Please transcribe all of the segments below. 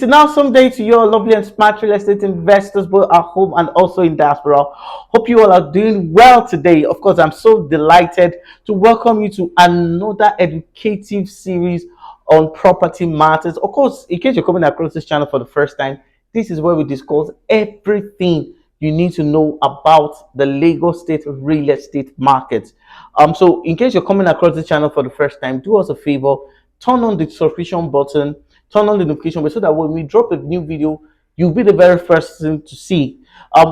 It's an awesome day to you all lovely and smart real estate investors both at home and also in diaspora. Hope you all are doing well today. Of course, I'm so delighted to welcome you to another educative series on property matters. Of course, in case you're coming across this channel for the first time, this is where we discuss everything you need to know about the Lagos State real estate market. So in case you're coming across this channel for the first time, do us a favor, turn on the subscription button, turn on the notification bell so that when we drop a new video, you'll be the very first thing to see.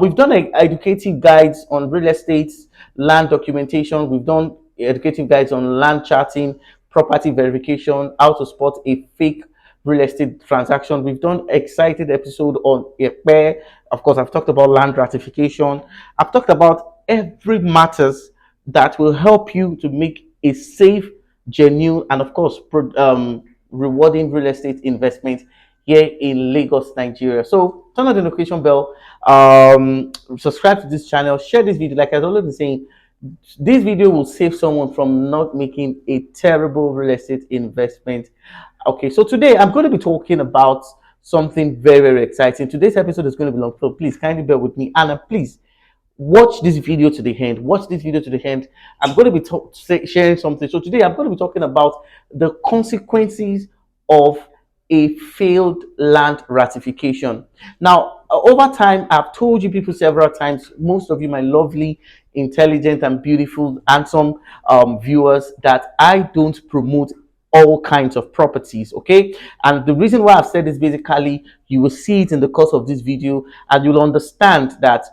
We've done educative guides on real estate, land documentation. We've done educative guides on land charting, property verification, how to spot a fake real estate transaction. We've done excited episode on a pair. Of course, I've talked about land ratification. I've talked about every matters that will help you to make a safe, genuine, and of course, rewarding real estate investment here in Lagos, Nigeria. So turn on the notification bell, subscribe to this channel, share this video. Like I've always been saying, this video will save someone from not making a terrible real estate investment. Okay, so today I'm going to be talking about something very, very exciting. Today's episode is going to be long, so please kindly bear with me, and please watch this video to the end. Watch this video to the end. I'm going to be sharing something. So today I'm going to be talking about the consequences of a failed land ratification. Now, over time, I've told you people several times, most of you, my lovely, intelligent, and beautiful, handsome viewers, that I don't promote all kinds of properties. Okay, and the reason why I've said this, basically you will see it in the course of this video and you'll understand that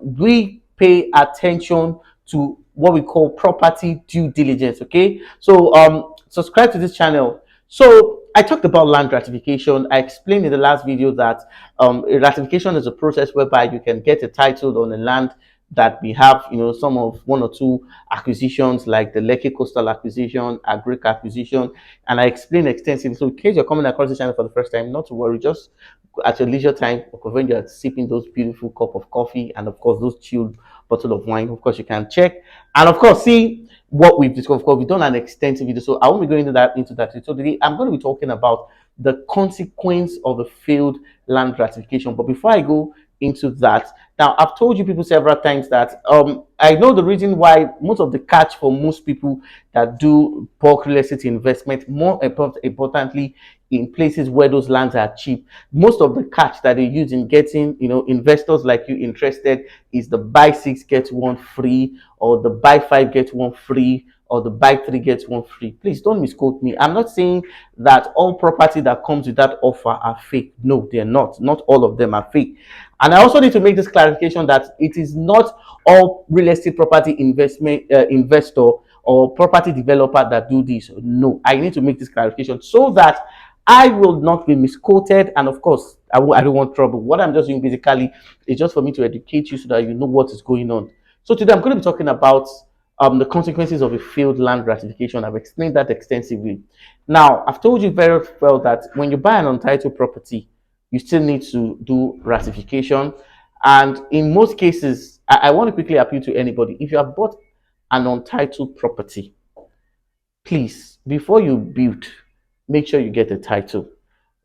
we pay attention to what we call property due diligence. Okay, so subscribe to this channel. So I talked about land ratification. I explained in the last video that a ratification is a process whereby you can get a title on the land that we have, some of one or two acquisitions like the Lekki coastal acquisition, Agric acquisition, and I explained extensively. So in case you're coming across the channel for the first time, not to worry, just at your leisure time, or when you're sipping those beautiful cup of coffee and of course those chilled bottle of wine, of course you can check and of course see what we've discovered. Of course, we've done an extensive video, so I won't be going into that. So today I'm going to be talking about the consequence of a failed land ratification. But before I go into that, now I've told you people several times that I know the reason why most of the catch for most people that do bulk real estate investment, more importantly in places where those lands are cheap, most of the catch that they use in getting investors like you interested is the buy 6 get 1 free, or the buy 5 get 1 free, or the buy 3 get 1 free. Please don't misquote me. I'm not saying that all property that comes with that offer are fake. No, they're not. Not all of them are fake. And I also need to make this clarification that it is not all real estate property investor or property developer that do this. No, I need to make this clarification so that I will not be misquoted, and of course, I don't want trouble. What I'm just doing basically is just for me to educate you so that you know what is going on. So today I'm going to be talking about the consequences of a failed land ratification. I've explained that extensively. Now, I've told you very well that when you buy an untitled property, you still need to do ratification. And in most cases, I want to quickly appeal to anybody. If you have bought an untitled property, please, before you build, make sure you get a title.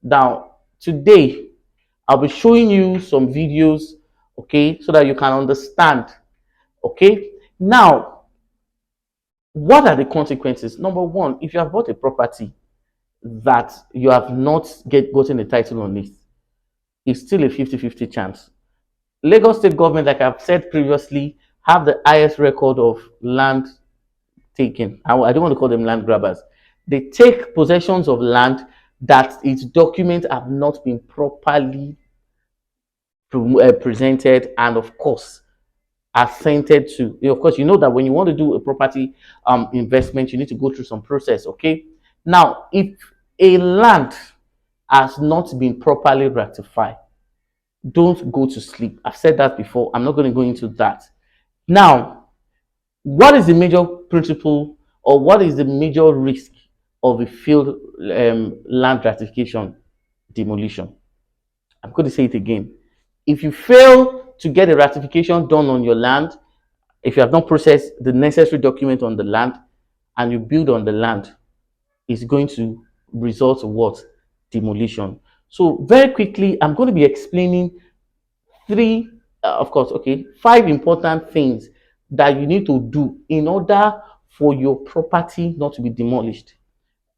Now, today, I'll be showing you some videos, okay, so that you can understand, okay? Now, what are the consequences? Number one, if you have bought a property that you have not gotten a title on it, it's still a 50-50 chance. Lagos State government, like I've said previously, have the highest record of land taking. I don't want to call them land grabbers. They take possessions of land that its documents have not been properly presented and of course assented to. Of course, you know that when you want to do a property investment, you need to go through some process. Okay, now if a land has not been properly ratified, don't go to sleep. I've said that before. I'm not going to go into that. Now, what is the major principle, or what is the major risk of a failed land ratification? Demolition. I'm going to say it again. If you fail to get a ratification done on your land, if you have not processed the necessary document on the land and you build on the land, it's going to result in what? Demolition. So very quickly, I'm going to be explaining three, of course, okay, five important things that you need to do in order for your property not to be demolished.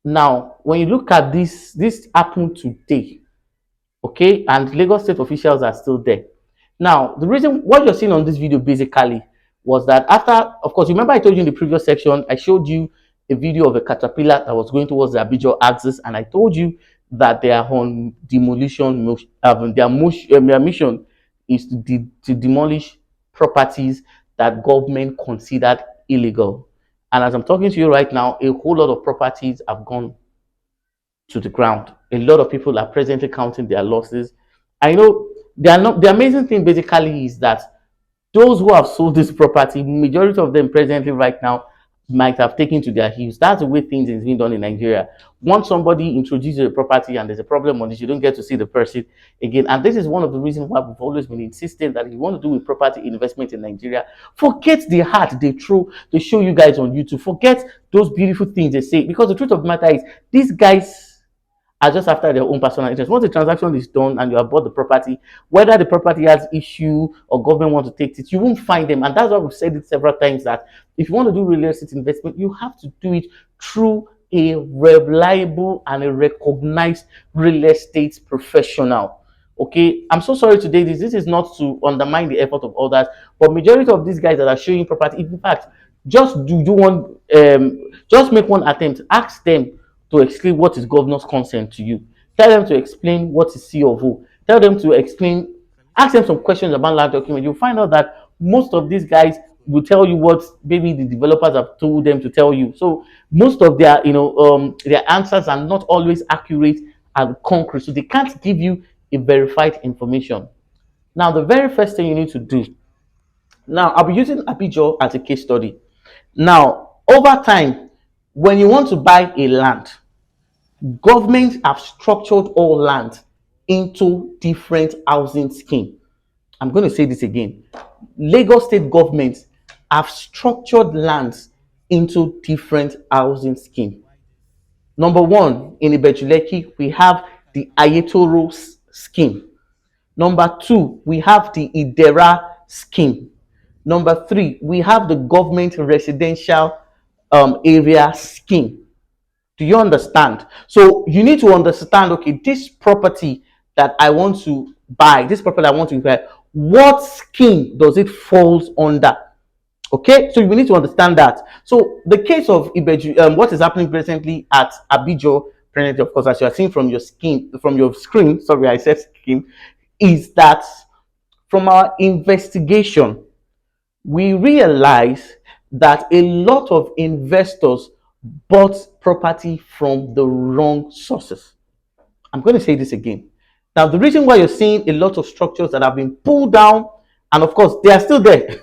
Now, when you look at this happened today, okay, and Lagos state officials are still there. Now, the reason what you're seeing on this video basically was that after, of course, remember I told you in the previous section, I showed you a video of a caterpillar that was going towards the Abijo axis, and I told you that they are on demolition. Their mission is to demolish properties that government considered illegal. And as I'm talking to you right now, a whole lot of properties have gone to the ground. A lot of people are presently counting their losses. I know they are not. The amazing thing basically is that those who have sold this property, majority of them presently right now might have taken to their heels. That's the way things is being done in Nigeria. Once somebody introduces a property and there's a problem on it, you don't get to see the person again. And this is one of the reasons why we've always been insisting that if you want to do with property investment in Nigeria, forget the heart they show you guys on YouTube. Forget those beautiful things they say. Because the truth of the matter is, these guys are just after their own personal interest. Once the transaction is done and you have bought the property, whether the property has issue or government want to take it, you won't find them. And that's why we've said it several times that if you want to do real estate investment, you have to do it through a reliable and a recognized real estate professional. Okay, I'm so sorry today. This is not to undermine the effort of others, but majority of these guys that are showing property, in fact, just do one, just make one attempt. Ask them to explain what is governor's consent to you. Tell them to explain what is C of O. Tell them to explain, ask them some questions about land document. You'll find out that most of these guys will tell you what maybe the developers have told them to tell you. So most of their, their answers are not always accurate and concrete. So they can't give you a verified information. Now, the very first thing you need to do. Now, I'll be using Abijo as a case study. Now, over time, when you want to buy a land, governments have structured all land into different housing scheme. I'm going to say this again. Lagos state governments have structured lands into different housing scheme. Number one, in Ibeju Lekki, we have the Ayetoro scheme. Number two, we have the Idera scheme. Number three, we have the government residential area scheme. Do you understand? So you need to understand, okay, this property that I want to buy, this property I want to buy, what scheme does it falls under? Okay, so you need to understand that. So the case of Ibeju, what is happening presently at Abijo, presently, of course, as you are seeing from your screen, sorry, I said scheme, is that from our investigation, we realize that a lot of investors bought property from the wrong sources. I'm going to say this again. Now, the reason why you're seeing a lot of structures that have been pulled down, and of course, they are still there.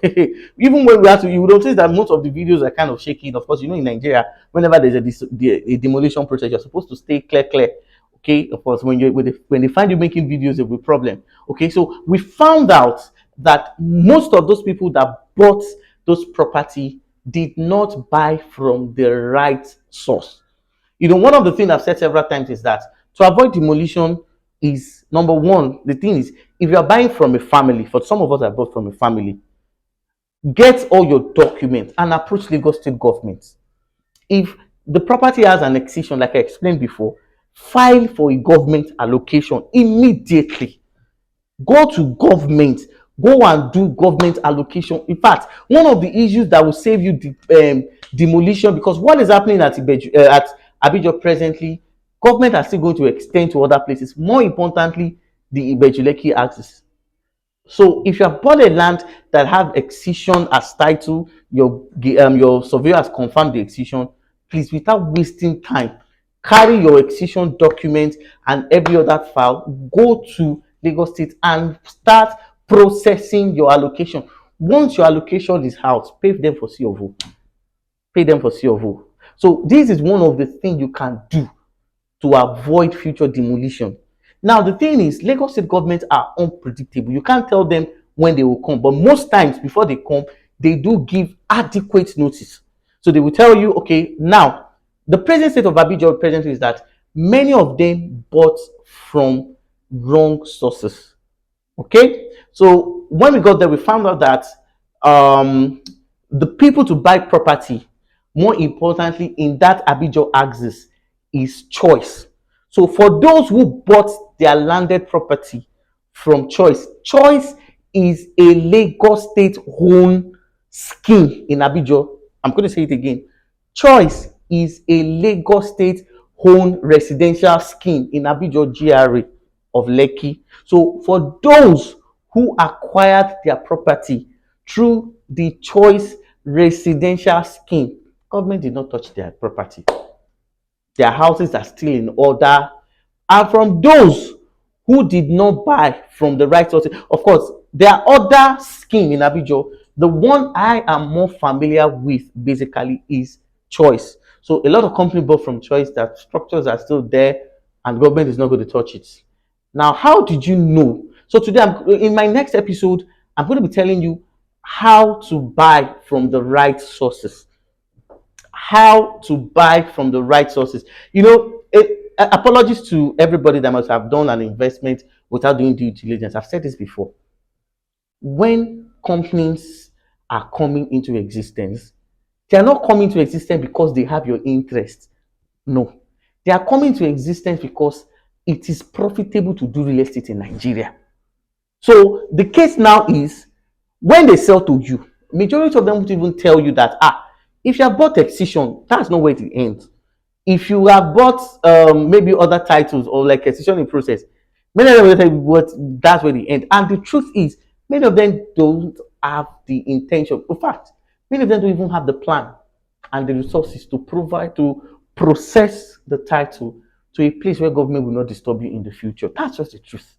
Even when we have to, you will notice that most of the videos are kind of shaking. Of course, in Nigeria, whenever there's a demolition process, you're supposed to stay clear. Okay, of course, when they find you making videos, there will be a problem. Okay, so we found out that most of those people that bought those property did not buy from the right source. One of the things I've said several times is that to avoid demolition is number one. The thing is, if you are buying from a family, for some of us that bought from a family, get all your documents and approach Lagos state government. If the property has an excision, like I explained before, file for a government allocation immediately. Go to government, go and do government allocation. In fact, one of the issues that will save you the demolition, because what is happening at Abijo presently, government are still going to extend to other places. More importantly, the Ibeju Lekki axis. So if you have bought a land that have excision as title, your surveyor has confirmed the excision, please, without wasting time, carry your excision documents and every other file, go to Lagos State and start processing your allocation. Once your allocation is out, pay them for C of O. Pay them for C of O. So this is one of the things you can do to avoid future demolition. Now, the thing is, Lagos state governments are unpredictable. You can't tell them when they will come, but most times before they come, they do give adequate notice. So they will tell you, okay, now, the present state of Abijo presently is that many of them bought from wrong sources. Okay, so when we got there, we found out that um, the people to buy property, more importantly, in that Abijo axis, is choice. So for those who bought their landed property from choice, choice is a Lagos State owned scheme in Abijo. I'm going to say it again. Choice is a Lagos State owned residential scheme in Abijo GRA of Lekki. So for those who acquired their property through the choice residential scheme, government did not touch their property. Their houses are still in order. And from those who did not buy from the right sources, of course, there are other schemes in Abijo. The one I am more familiar with basically is choice. So a lot of companies bought from choice, that structures are still there and government is not going to touch it. Now, how did you know? So today, in my next episode, I'm going to be telling you how to buy from the right sources. How to buy from the right sources. Apologies to everybody that must have done an investment without doing due diligence. I've said this before. When companies are coming into existence, they are not coming to existence because they have your interest. No, they are coming to existence because it is profitable to do real estate in Nigeria. So the case now is, when they sell to you, majority of them would even tell you that if you have bought excision, that's not where it ends. If you have bought maybe other titles or like excision in process, many of them will tell you what that's where they end. And the truth is, many of them don't have the intention. In fact, many of them don't even have the plan and the resources to provide to process the title to a place where government will not disturb you in the future. That's just the truth.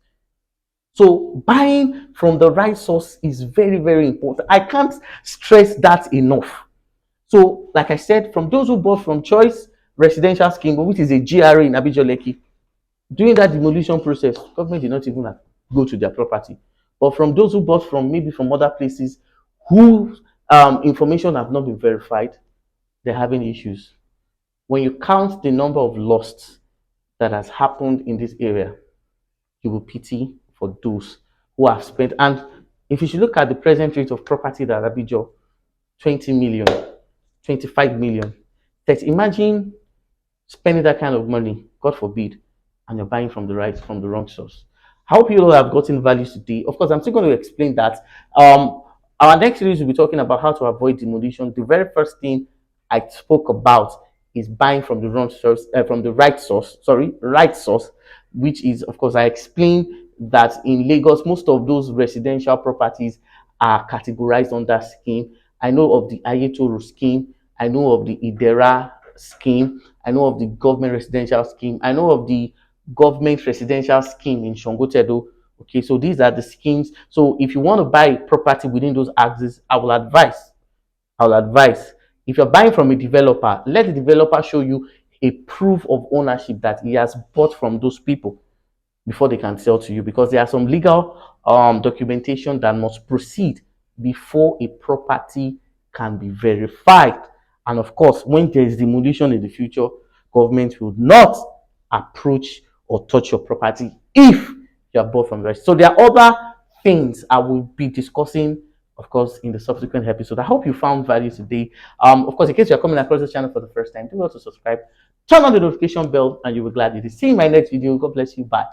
So buying from the right source is very, very important. I can't stress that enough. So, like I said, from those who bought from Choice Residential Scheme, which is a GRA in Abijo Lekki, during that demolition process, government did not even go to their property. But from those who bought from maybe from other places whose information have not been verified, they're having issues. When you count the number of losts that has happened in this area, you will pity for those who have spent. And if you should look at the present rate of property that Abijo, 20 million, 25 million. That imagine spending that kind of money, God forbid, and you're buying from the wrong source. I hope you all have gotten value today. Of course, I'm still going to explain that. Our next series will be talking about how to avoid demolition. The very first thing I spoke about is buying from the wrong source, from the right source. Sorry, right source, which is, of course, I explained that in Lagos, most of those residential properties are categorized under scheme. I know of the Ayetoro scheme. I know of the Idera scheme. I know of the government residential scheme. I know of the government residential scheme in Shongotedo. Okay, so these are the schemes. So if you want to buy property within those axes, I will advise if you're buying from a developer, let the developer show you a proof of ownership that he has bought from those people before they can sell to you, because there are some legal documentation that must proceed before a property can be verified. And of course, when there is demolition in the future, government will not approach or touch your property if you are bought from the rest. So there are other things I will be discussing, of course, in the subsequent episode. I hope you found value today. Of course, in case you're coming across the channel for the first time, do also subscribe, turn on the notification bell, and you will gladly see you in my next video. God bless you. Bye.